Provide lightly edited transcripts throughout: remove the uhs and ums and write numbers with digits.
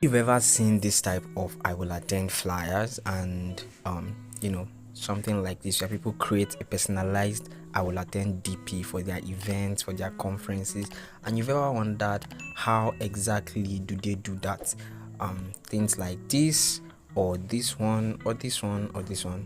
You've ever seen this type of I will attend flyers and something like this where people create a personalized I will attend DP for their events, for their conferences, and you've ever wondered how exactly do they do that? Things like this or this one or this one or this one.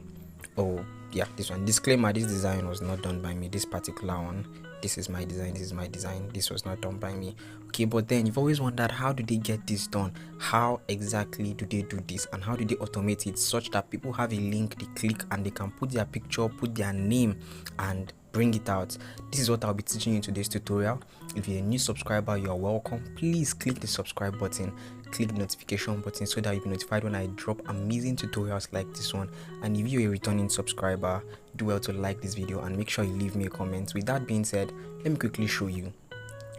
Oh yeah, this one. Disclaimer, this design was not done by me. This particular one, this is my design, this is my design, this was not done by me. Okay, but then you've always wondered, how do they get this done? How exactly do they do this, and how do they automate it such that people have a link, they click and they can put their picture, put their name, and bring it out? This is what I'll be teaching you in today's tutorial. If you're a new subscriber, you're welcome. Please click the subscribe button, click the notification button so that you'll be notified when I drop amazing tutorials like this one. And if you're a returning subscriber, do well to like this video and make sure you leave me a comment. With that being said, let me quickly show you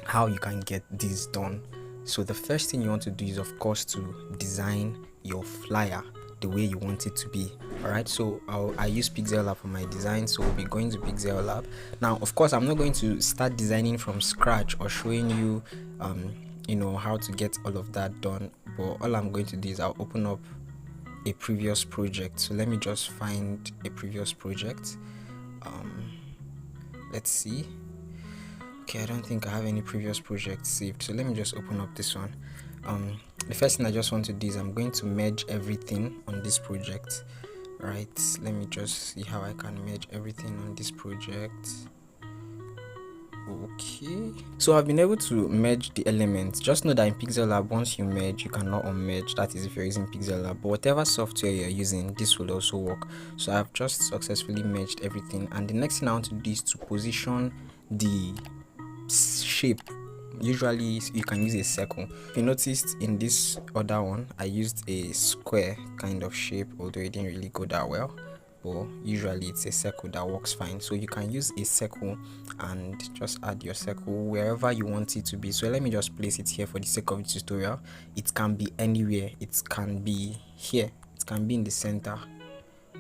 how you can get this done. So the first thing you want to do is, of course, to design your flyer the way you want it to be. All right, so I use Pixel Lab for my design, so we'll be going to Pixel Lab. Now, of course, I'm not going to start designing from scratch or showing you how to get all of that done, but all I'm going to do is I'll open up a previous project. So let me just find a previous project. Let's see. Okay, I don't think I have any previous projects saved, so let me just open up this one. The first thing I just want to do is I'm going to merge everything on this project. Right, let me just see how I can merge everything on this project. Okay, so I've been able to merge the elements. Just know that in Pixel Lab, once you merge, you cannot unmerge. That is if you're using Pixel Lab, but whatever software you're using, this will also work. So I've just successfully merged everything, and the next thing I want to do is to position the shape. Usually you can use a circle. If you noticed in this other one, I used a square kind of shape, although it didn't really go that well, but usually it's a circle that works fine. So you can use a circle and just add your circle wherever you want it to be. So let me just place it here for the sake of the tutorial. It can be anywhere. It can be here, it can be in the center.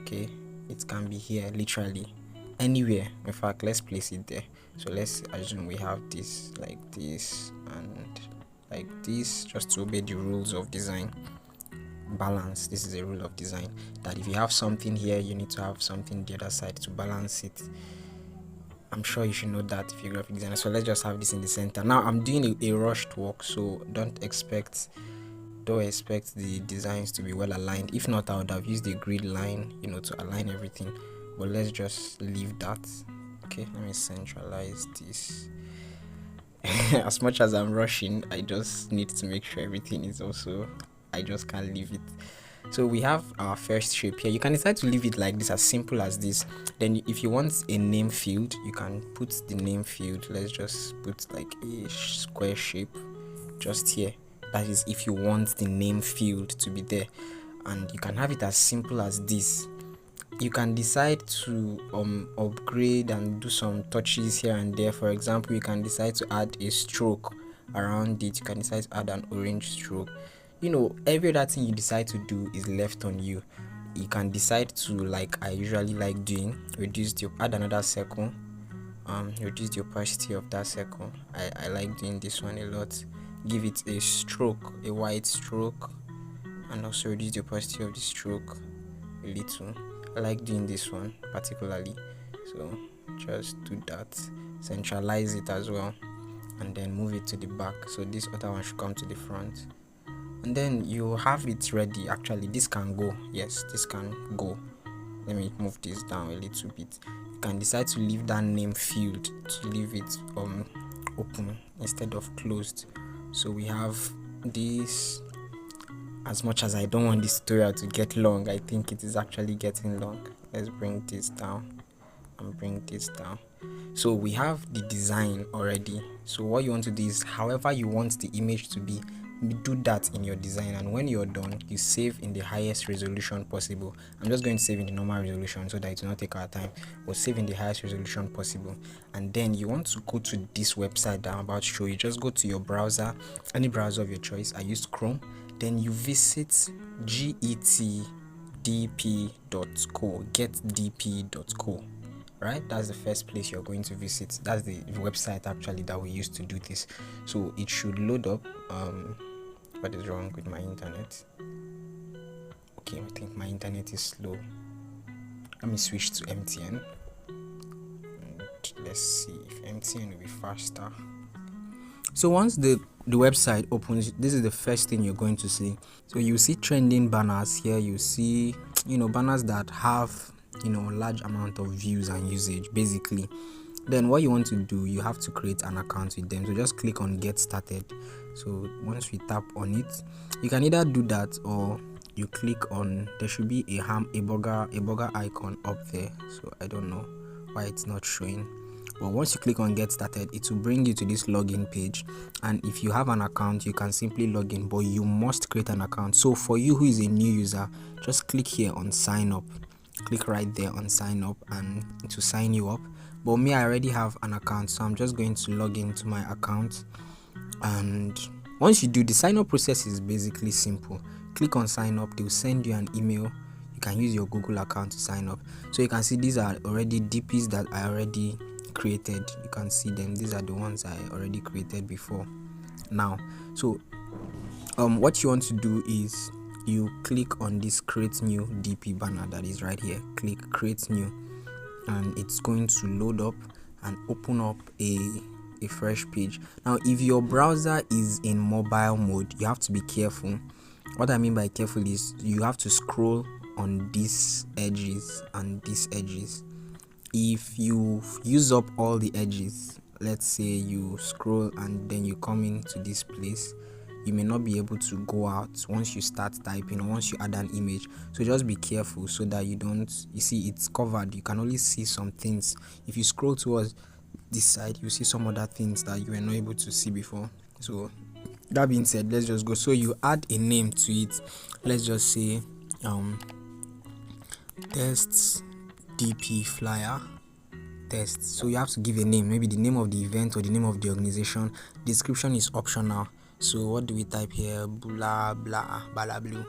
Okay, it can be here, literally anywhere. In fact, let's place it there. So let's assume we have this like this and like this, just to obey the rules of design. Balance, this is a rule of design, that if you have something here, you need to have something the other side to balance it. I'm sure you should know that if you're a graphic designer. So let's just have this in the center. Now I'm doing a rushed work, so don't expect the designs to be well aligned. If not, I would have used a grid line to align everything, but let's just leave that. Okay, let me centralize this. As much as I'm rushing, I just need to make sure everything is also, I just can't leave it. So we have our first shape here. You can decide to leave it like this, as simple as this. Then if you want a name field, you can put the name field. Let's just put like a square shape just here. That is if you want the name field to be there, and you can have it as simple as this. You can decide to upgrade and do some touches here and there. For example, you can decide to add a stroke around it. You can decide to add an orange stroke. Every other thing you decide to do is left on you. You can decide to, like I usually like doing, add another circle, reduce the opacity of that circle. I like doing this one a lot. Give it a stroke, a white stroke, and also reduce the opacity of the stroke a little. I like doing this one particularly, so just do that. Centralize it as well, and then move it to the back, so this other one should come to the front, and then you have it ready. Actually, this can go. Yes, this can go. Let me move this down a little bit. You can decide to leave that name field, to leave it open instead of closed. So we have this. As much as I don't want this tutorial to get long, I think it is actually getting long. Let's bring this down and bring this down. So we have the design already. So what you want to do is, however you want the image to be, do that in your design, and when you're done, you save in the highest resolution possible. I'm just going to save in the normal resolution so that it will not take our time, but save in the highest resolution possible. And then you want to go to this website that I'm about to show you. Just go to your browser, any browser of your choice. I used Chrome. Then you visit getdp.co, getdp.co. Right, that's the first place you're going to visit. That's the website actually that we used to do this. So it should load up. what is wrong with my internet. Okay, I think my internet is slow. Let me switch to MTN and let's see if MTN will be faster. So once the website opens, this is the first thing you're going to see. So you see trending banners here. You see banners that have large amount of views and usage basically. Then what you want to do, you have to create an account with them. So just click on get started. So once we tap on it, you can either do that or you click on, there should be a burger icon up there. So I don't know why it's not showing, but once you click on get started, it will bring you to this login page. And if you have an account, you can simply log in, but you must create an account. So for you who is a new user, just click here on sign up. Click right there on sign up and to sign you up. But me, I already have an account, so I'm just going to log into my account. And once you do, the sign up process is basically simple. Click on sign up, they'll send you an email. You can use your Google account to sign up. So you can see these are already DPs that I already created. You can see them. These are the ones I already created before now. So what you want to do is you click on this create new DP banner that is right here. Click create new, and it's going to load up and open up a fresh page. Now if your browser is in mobile mode, you have to be careful. What I mean by careful is you have to scroll on these edges and these edges. If you use up all the edges, let's say you scroll and then you come into this place, you may not be able to go out once you start typing or once you add an image. So just be careful so that you don't, you see it's covered, you can only see some things. If you scroll towards this side, you see some other things that you were not able to see before. So that being said, let's just go. So you add a name to it. Let's just say tests DP flyer test. So you have to give a name, maybe the name of the event or the name of the organization. Description is optional. So what do we type here? Blah blah blah blue.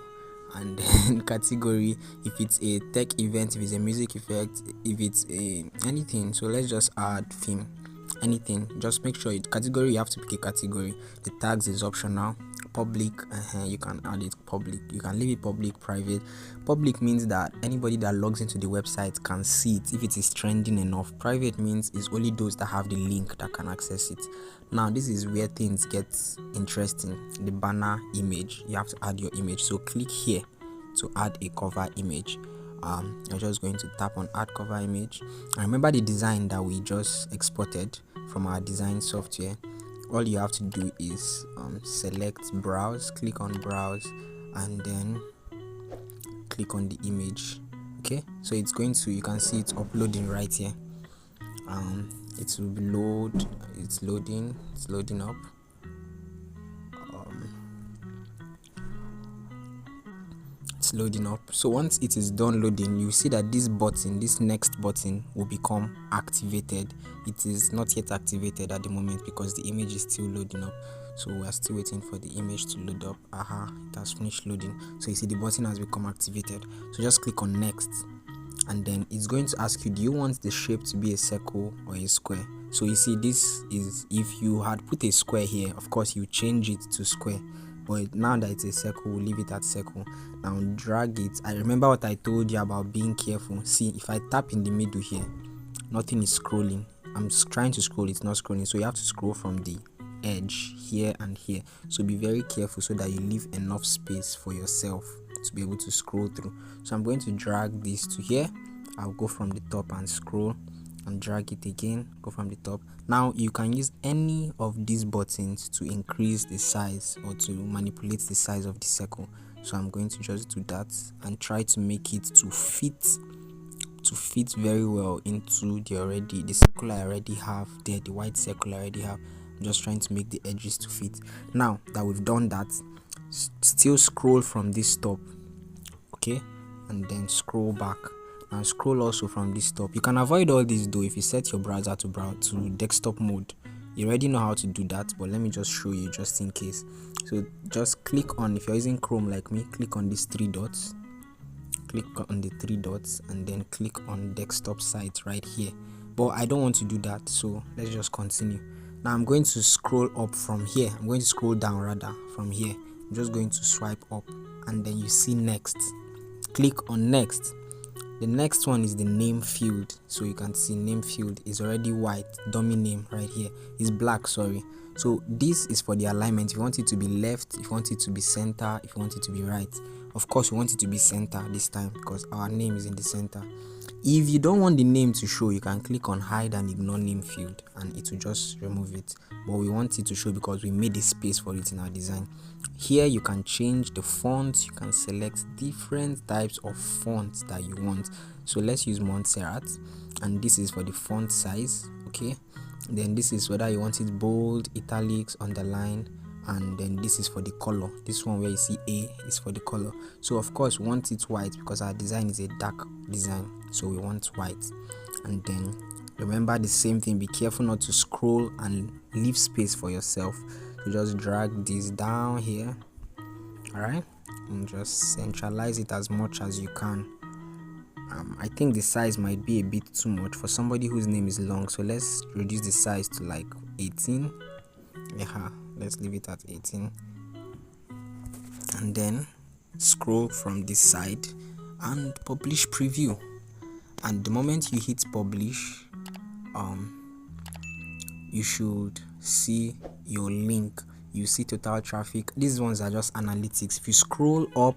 And then category, if it's a tech event, if it's a music effect, if it's a anything. So let's just add theme. Anything, just make sure it category, you have to pick a category. The tags is optional. Public, you can add it public, you can leave it public. Private, public means that anybody that logs into the website can see it if it is trending enough. Private means it's only those that have the link that can access it. Now this is where things get interesting. The banner image, you have to add your image. So click here to add a cover image. I'm just going to tap on add cover image, and remember the design that we just exported from our design software. All you have to do is select browse, click on browse, and then click on the image. Okay, so it's going to, you can see it's uploading right here. It will load, it's loading up. It's loading up. So once it is done loading, you see that this button, this next button, will become activated. It is not yet activated at the moment because the image is still loading up. So we are still waiting for the image to load up. It has finished loading. So you see the button has become activated. So just click on next, and then it's going to ask you, do you want the shape to be a circle or a square? So you see, this is, if you had put a square here, of course you change it to square, but now that it's a circle, we'll leave it at circle. Now drag it. I remember what I told you about being careful. See, if I tap in the middle here, nothing is scrolling. I'm trying to scroll, it's not scrolling. So you have to scroll from the edge here and here. So be very careful so that you leave enough space for yourself to be able to scroll through. So I'm going to drag this to here. I'll go from the top and scroll and drag it again, go from the top. Now you can use any of these buttons to increase the size or to manipulate the size of the circle. So I'm going to just do that and try to make it to fit very well into the circle I already have there, the white circle I already have. I'm just trying to make the edges to fit. Now that we've done that, still scroll from this top, okay, and then scroll back. And scroll also from this top. You can avoid all this though if you set your browser to desktop mode. You already know how to do that, but let me just show you just in case. So just click on, if you're using Chrome like me, click on these three dots. Click on the three dots and then click on desktop site right here. But I don't want to do that, so let's just continue. Now I'm going to scroll up from here. I'm going to scroll down rather from here I'm just going to swipe up, and then you see next. Click on next. The next one is the name field. So you can see name field is already white. Dummy name right here is black, sorry. So this is for the alignment. If you want it to be left, if you want it to be center, if you want it to be right. Of course we want it to be center this time because our name is in the center. If you don't want the name to show, you can click on hide and ignore name field and it will just remove it. But we want it to show because we made a space for it in our design. Here you can change the fonts. You can select different types of fonts that you want. So let's use Montserrat, and this is for the font size. Okay, then this is whether you want it bold, italics, underline, and then this is for the color. This one where you see A is for the color. So of course we want it white because our design is a dark design, so we want white. And then remember the same thing, be careful not to scroll and leave space for yourself. So just drag this down here, all right, and just centralize it as much as you can. I think the size might be a bit too much for somebody whose name is long, so let's reduce the size to like 18. Yeah, let's leave it at 18, and then scroll from this side and publish preview. And the moment you hit publish, you should see your link. You see total traffic. These ones are just analytics. If you scroll up,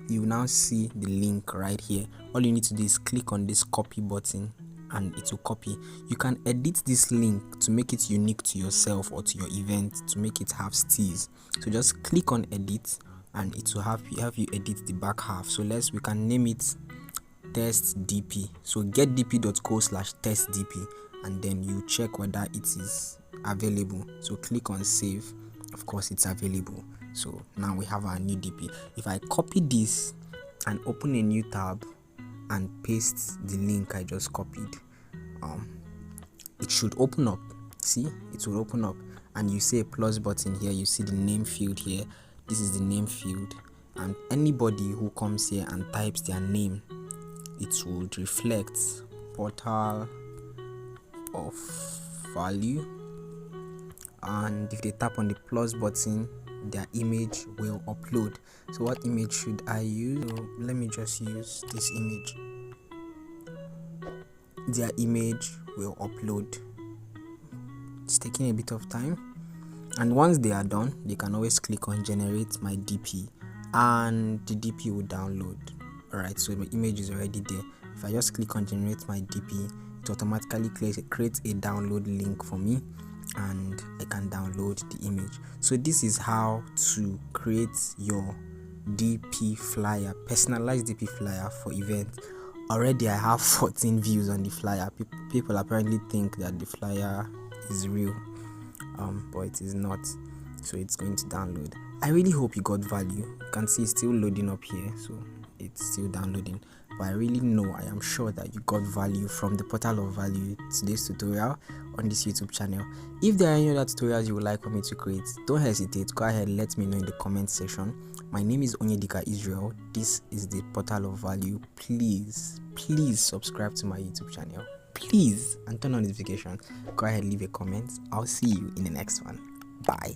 you now see the link right here. All you need to do is click on this copy button and it will copy. You can edit this link to make it unique to yourself or to your event, to make it have steals. So just click on edit and it will have you edit the back half. So we can name it test dp. So getdp.co/testdp, and then you check whether it is available. So click on save. Of course it's available. So now we have our new dp. If I copy this and open a new tab and paste the link I just copied, it should open up. See, it will open up, and you see a plus button here. You see the name field here. This is the name field, and anybody who comes here and types their name, it would reflect portal of value. And if they tap on the plus button, their image will upload. So what image should I use? So let me just use this image. Their image will upload. It's taking a bit of time, and once they are done, they can always click on generate my dp and the dp will download. Alright, so my image is already there. If I just click on generate my dp, it automatically creates a download link for me, and I can download the image. So this is how to create your DP flyer, personalized DP flyer for events. Already I have 14 views on the flyer. People apparently think that the flyer is real, but it is not. So it's going to download. I really hope you got value. You can see it's still loading up here, so it's still downloading. But I really know, I am sure that you got value from the portal of value today's tutorial on this YouTube channel. If there are any other tutorials you would like for me to create, don't hesitate, go ahead, let me know in the comment section. My name is Onyedika Israel. This is the portal of value. Please subscribe to my YouTube channel, please, and turn on notifications. Go ahead, leave a comment. I'll see you in the next one. Bye.